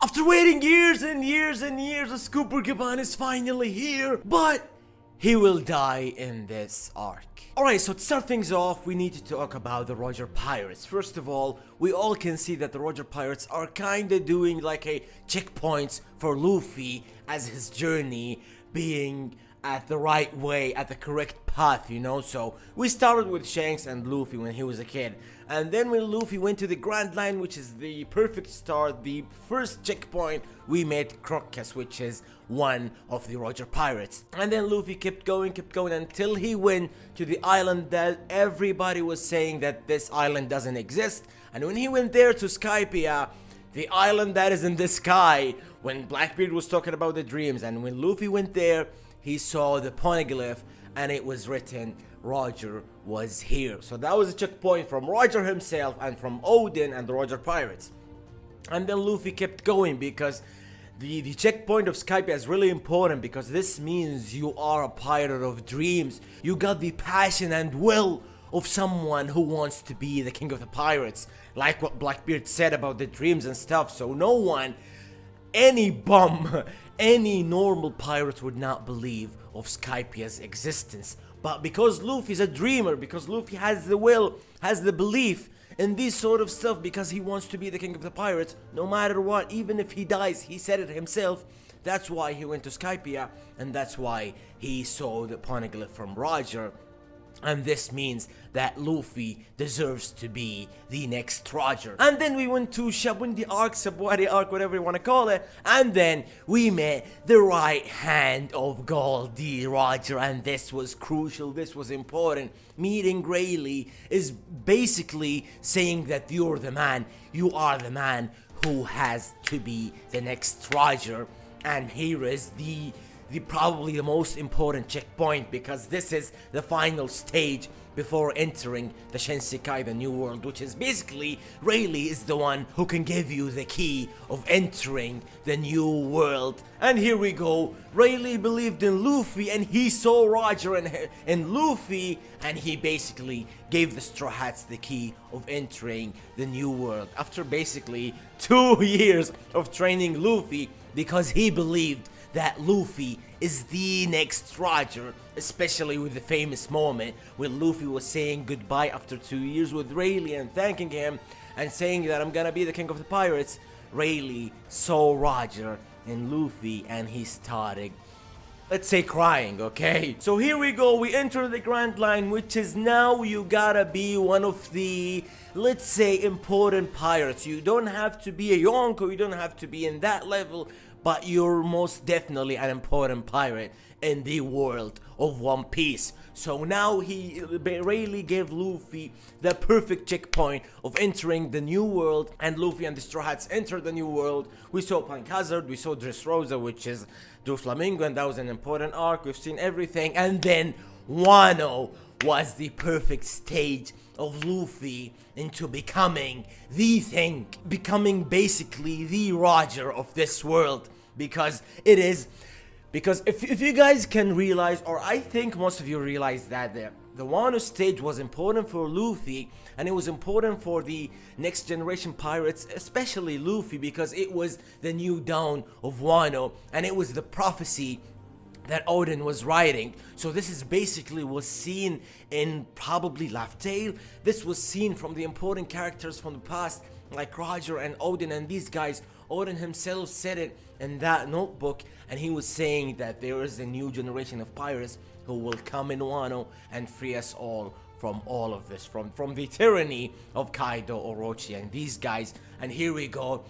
After waiting years and years and years, the Scopper Gaban is finally here, but he will die in this arc. Alright, so to start things off, we need to talk about the Roger Pirates. First of all, we all can see that the Roger Pirates are kinda doing like a checkpoints for Luffy as his journey being at the right way, at the correct path, you know. So we started with Shanks and Luffy when he was a kid, and then when Luffy went to the Grand Line, which is the perfect start, the first checkpoint, we met Crocus, which is one of the Roger Pirates. And then Luffy kept going until he went to the island that everybody was saying that this island doesn't exist. And when he went there to Skypiea, the island that is in the sky, when Blackbeard was talking about the dreams, and when Luffy went there, he saw the poneglyph and it was written Roger was here. So that was a checkpoint from Roger himself and from Odin and the Roger Pirates. And then Luffy kept going because the checkpoint of Skypiea is really important, because this means you are a pirate of dreams. You got the passion and will of someone who wants to be the king of the pirates, like what Blackbeard said about the dreams and stuff. So no one, any bum, any normal pirate would not believe of Skypiea's existence. But because Luffy's a dreamer, because Luffy has the will, has the belief in this sort of stuff, because he wants to be the king of the pirates, no matter what, even if he dies, he said it himself. That's why he went to Skypiea, and that's why he saw the poneglyph from Roger. And this means that Luffy deserves to be the next Roger. And then we went to Shabundi arc, Sabwari arc, whatever you want to call it. And then we met the right hand of Goldie Roger. And this was crucial, this was important. Meeting Rayleigh is basically saying that you're the man. You are the man who has to be the next Roger. And here is the probably the most important checkpoint, because this is the final stage before entering the Shinsekai, the new world, which is basically Rayleigh is the one who can give you the key of entering the new world. And here we go. Rayleigh believed in Luffy and he saw Roger and Luffy, and he basically gave the Straw Hats the key of entering the new world after basically 2 years of training Luffy, because he believed that Luffy is the next Roger, especially with the famous moment when Luffy was saying goodbye after 2 years with Rayleigh and thanking him and saying that I'm gonna be the king of the pirates. Rayleigh saw Roger and Luffy and he started, let's say, crying, okay? So here we go, we enter the Grand Line, which is now you gotta be one of the, let's say, important pirates. You don't have to be a Yonko, you don't have to be in that level, but you're most definitely an important pirate in the world of One Piece. So now Rayleigh gave Luffy the perfect checkpoint of entering the new world, and Luffy and the Straw Hats entered the new world. We saw Punk Hazard, we saw Dressrosa, which is Doflamingo, and that was an important arc. We've seen everything, and then Wano was the perfect stage of Luffy into becoming the thing, becoming basically the Roger of this world, because it is, because if you guys can realize, or I think most of you realize that the Wano stage was important for Luffy, and it was important for the next generation pirates, especially Luffy, because it was the new dawn of Wano, and it was the prophecy that Odin was writing. So this is basically was seen in probably Laugh Tale. This was seen from the important characters from the past, like Roger and Odin and these guys. Odin himself said it in that notebook, and he was saying that there is a new generation of pirates who will come in Wano and free us all from all of this, from the tyranny of Kaido, Orochi, and these guys. And here we go.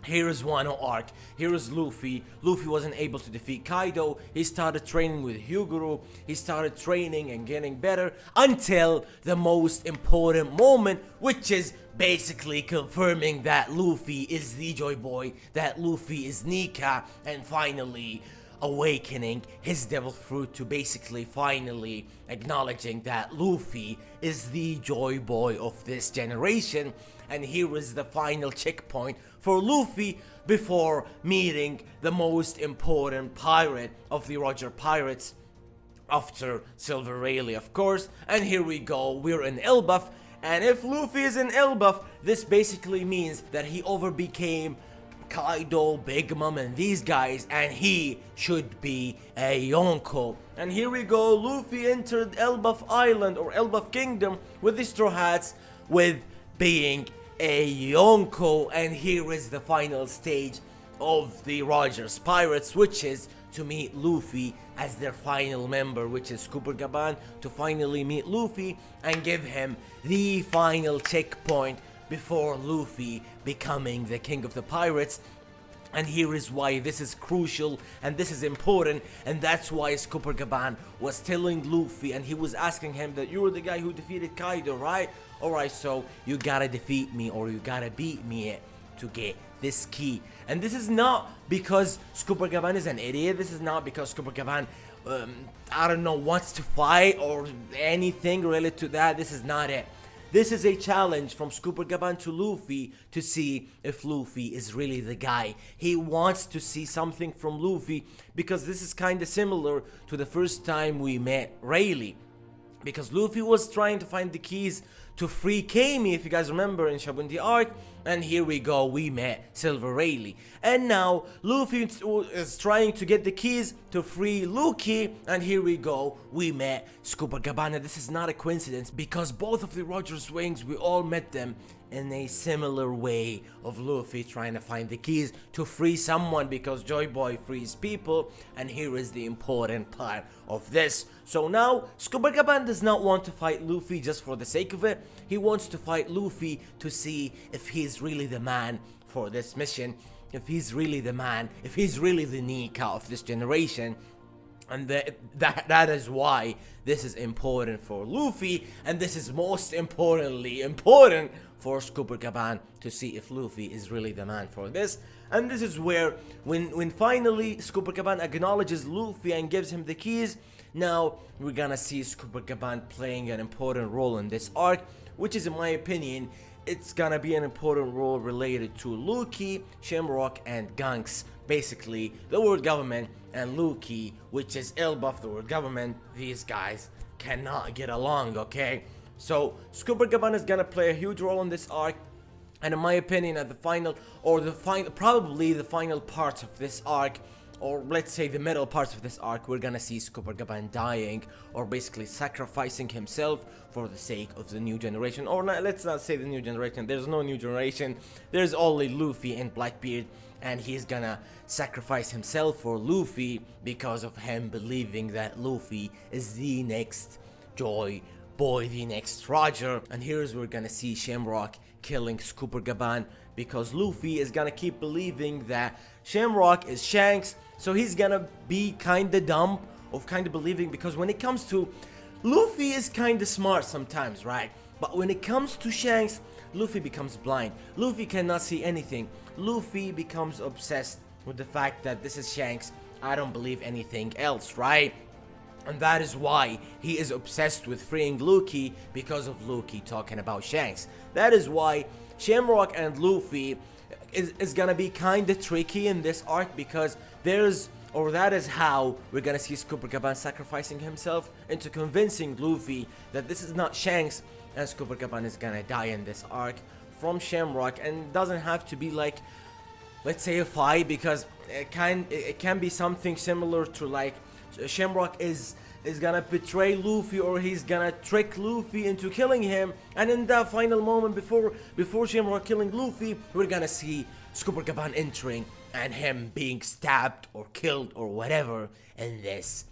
Here is Wano arc, here is Luffy. Luffy wasn't able to defeat Kaido. He started training with Hyuguru. He started training and getting better until the most important moment, which is basically confirming that Luffy is the Joy Boy, that Luffy is Nika, and finally awakening his devil fruit to basically finally acknowledging that Luffy is the Joy Boy of this generation. And here is the final checkpoint for Luffy before meeting the most important pirate of the Roger Pirates, after Silver Rayleigh, of course. And here we go, we're in Elbaph, and if Luffy is in Elbaph, this basically means that he overbecame Kaido, Big Mom, and these guys, and he should be a Yonko. And here we go, Luffy entered Elbaph Island or Elbaph Kingdom with the Straw Hats with being a Yonko, and here is the final stage of the Rogers Pirates, which is to meet Luffy as their final member, which is Scopper Gaban, to finally meet Luffy and give him the final checkpoint before Luffy becoming the king of the pirates. And here is why this is crucial and this is important, and that's why Scopper Gaban was telling Luffy, and he was asking him that you were the guy who defeated Kaido, right? Alright, so you gotta defeat me or you gotta beat me to get this key. And this is not because Scopper Gaban is an idiot. This is not because Scopper Gaban, I don't know, wants to fight or anything related to that. This is not it. This is a challenge from Scopper Gaban to Luffy to see if Luffy is really the guy. He wants to see something from Luffy because this is kind of similar to the first time we met Rayleigh. Because Luffy was trying to find the keys to free Kami, if you guys remember, in Shabundi arc, and here we go, we met Silver Rayleigh. And now Luffy is trying to get the keys to free Luffy, and here we go, we met Scopper Gaban. This is not a coincidence because both of the Rogers Wings, we all met them in a similar way of Luffy trying to find the keys to free someone, because Joy Boy frees people, and here is the important part of this. So now Scopper Gaban does not want to fight Luffy just for the sake of it. He wants to fight Luffy to see if he's really the man for this mission, if he's really the man, if he's really the Nika of this generation. And that is why this is important for Luffy, and this is most importantly important for Scopper Gaban to see if Luffy is really the man for this. And this is where when finally Scopper Gaban acknowledges Luffy and gives him the keys, now we're gonna see Scopper Gaban playing an important role in this arc, which is, in my opinion, it's gonna be an important role related to Luffy, Shamrock, and Gunks. Basically, the world government and Luffy, which is Elbaph, the world government. These guys cannot get along, okay? So Scopper Gaban is gonna play a huge role in this arc, and in my opinion, at the final, or probably the final parts of this arc, or let's say the middle parts of this arc, we're gonna see Scopper Gaban dying, or basically sacrificing himself for the sake of the new generation. Or not, let's not say the new generation, there's no new generation, there's only Luffy and Blackbeard, and he's gonna sacrifice himself for Luffy because of him believing that Luffy is the next Joy Boy, the next Roger. And here's where we're gonna see Shamrock killing Scopper Gaban, because Luffy is gonna keep believing that Shamrock is Shanks, so he's gonna be kinda dumb of kinda believing, because when it comes to Luffy is kinda smart sometimes, right? But when it comes to Shanks, Luffy becomes blind. Luffy cannot see anything. Luffy becomes obsessed with the fact that this is Shanks, I don't believe anything else, right? And that is why he is obsessed with freeing Luffy, because of Luffy talking about Shanks. That is why Shamrock and Luffy is gonna be kinda tricky in this arc, because that is how we're gonna see Scopper Gaban sacrificing himself into convincing Luffy that this is not Shanks, and Scopper Gaban is gonna die in this arc from Shamrock. And it doesn't have to be like, let's say, a fight, because it can be something similar to like Shamrock is gonna betray Luffy, or he's gonna trick Luffy into killing him, and in that final moment before Shamrock killing Luffy, we're gonna see Scopper Gaban entering and him being stabbed or killed or whatever in this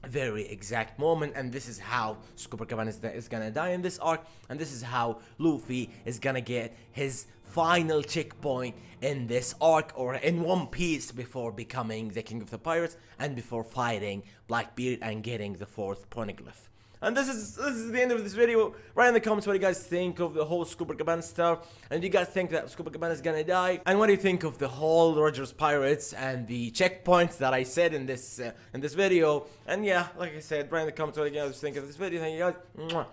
very exact moment. And this is how Scopper Gaban is gonna die in this arc, and this is how Luffy is gonna get his final checkpoint in this arc, or in One Piece, before becoming the king of the pirates and before fighting Blackbeard and getting the 4th poneglyph. And this is the end of this video. Write in the comments what you guys think of the whole Scopper Gaban stuff, and do you guys think that Scopper Gaban is gonna die, and what do you think of the whole Rogers Pirates and the checkpoints that I said in this video. And yeah, like I said, write in the comments what you guys think of this video. Thank you guys. Mwah.